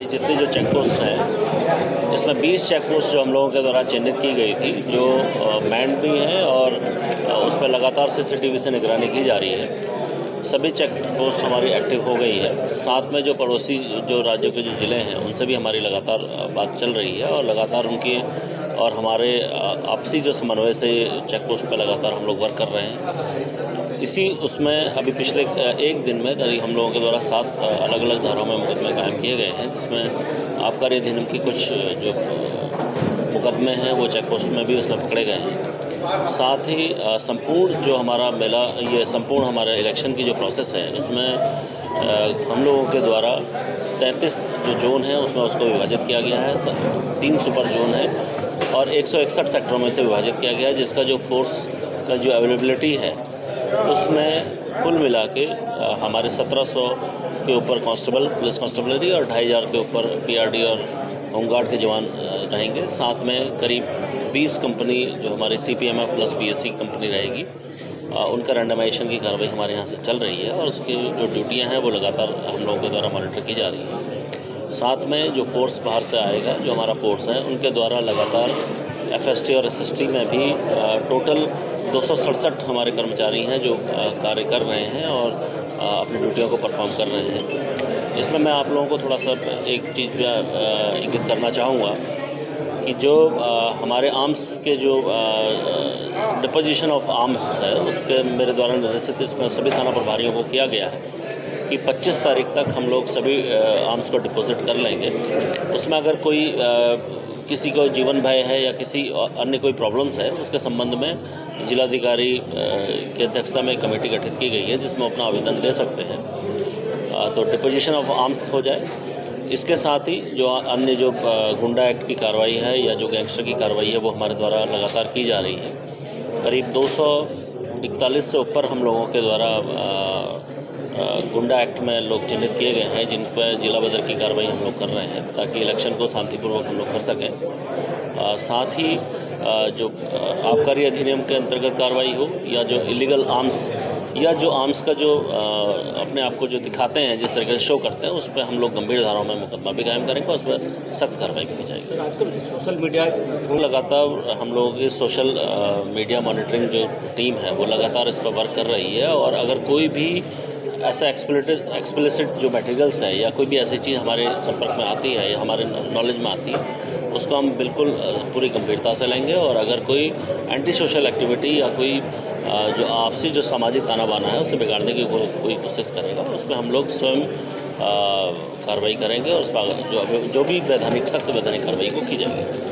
जितने जो check post हैं इसमें 20 चेक पोस्ट जो हम लोगों के द्वारा चिन्हित की गई थी जो मैंड भी हैं और उस पर लगातार सीसीटीवी से निगरानी की जा रही है। सभी चेक पोस्ट हमारी एक्टिव हो गई है। साथ में जो पड़ोसी जो राज्यों के जो ज़िले हैं उनसे भी हमारी लगातार बात चल रही है और लगातार उनकी और हमारे आपसी जो समन्वय से चेक पोस्ट पर लगातार हम लोग वर्क कर रहे हैं। इसी उसमें अभी पिछले एक दिन में करीब हम लोगों के द्वारा 7 अलग अलग धाराओं में मुकदमे कायम किए गए हैं, जिसमें आबकारी अधिनियम की कुछ जो मुकदमे हैं वो चेक पोस्ट में भी उसमें पकड़े गए हैं। साथ ही संपूर्ण जो हमारा मेला ये संपूर्ण हमारे इलेक्शन की जो प्रोसेस है उसमें हम लोगों के द्वारा 33 जो जोन है उसमें उसको विभाजित किया गया है। 3 सुपर जोन है और 161 सेक्टरों में से विभाजित किया गया है, जिसका जो फोर्स का जो अवेलेबिलिटी है उसमें कुल मिला के हमारे 1700 के ऊपर कांस्टेबल पुलिस कांस्टेबलरी और 2500 के ऊपर पीआरडी और होमगार्ड के जवान रहेंगे। साथ में करीब 20 कंपनी जो हमारी सीपीएमएफ प्लस बीएससी कंपनी रहेगी, उनका रैंडमाइजेशन की कार्रवाई हमारे यहाँ से चल रही है और उसकी जो ड्यूटियाँ हैं वो लगातार हम लोगों के द्वारा मॉनिटर की जा रही हैं। साथ में जो फोर्स बाहर से आएगा, जो हमारा फोर्स है, उनके द्वारा लगातार एफएसटी और एसएसटी में भी टोटल 267 हमारे कर्मचारी हैं जो कार्य कर रहे हैं और अपनी ड्यूटियों को परफॉर्म कर रहे हैं। इसमें मैं आप लोगों को थोड़ा सा एक चीज़ इंगित करना चाहूँगा कि जो हमारे आर्म्स के जो डिपोजिशन ऑफ आर्म्स है उस पर मेरे द्वारा निर्देशित इसमें सभी थाना प्रभारियों को किया गया है कि 25 तारीख तक हम लोग सभी आर्म्स को डिपॉजिट कर लेंगे। उसमें अगर कोई किसी को जीवन भय है या किसी अन्य कोई प्रॉब्लम्स है उसके संबंध में जिलाधिकारी की अध्यक्षता में एक कमेटी गठित की गई है जिसमें अपना आवेदन दे सकते हैं, तो डिपोजिशन ऑफ आर्म्स हो जाए। इसके साथ ही जो अन्य जो गुंडा एक्ट की कार्रवाई है या जो गैंगस्टर की कार्रवाई है वो हमारे द्वारा लगातार की जा रही है। करीब 241 से ऊपर हम लोगों के द्वारा गुंडा एक्ट में लोग चिन्हित किए गए हैं जिन पर जिला बदर की कार्रवाई हम लोग कर रहे हैं ताकि इलेक्शन को शांतिपूर्वक हम लोग कर सकें। साथ ही जो आबकारी अधिनियम के अंतर्गत कार्रवाई हो या जो इलीगल आर्म्स या जो आर्म्स का जो अपने आप को जो दिखाते हैं जिस तरीके से शो करते हैं उस पर हम लोग गंभीर धाराओं में मुकदमा भी कायम करेंगे और उस पर सख्त कार्रवाई की जाएगी। आजकल सोशल मीडिया लगातार हम लोगों की सोशल मीडिया मॉनिटरिंग जो टीम है वो लगातार इस पर वर्क कर रही है और अगर कोई भी ऐसा एक्सप्लिसिट जो मटेरियल्स है या कोई भी ऐसी चीज़ हमारे संपर्क में आती है या हमारे नॉलेज में आती है उसको हम बिल्कुल पूरी गंभीरता से लेंगे और अगर कोई एंटी सोशल एक्टिविटी या कोई जो आपसी जो सामाजिक ताना बाना है उसे बिगाड़ने की कोई कोशिश करेगा उस पर हम लोग स्वयं कार्रवाई करेंगे और उस पर जो भी सख्त वैधानिक कार्रवाई को की जाएगी।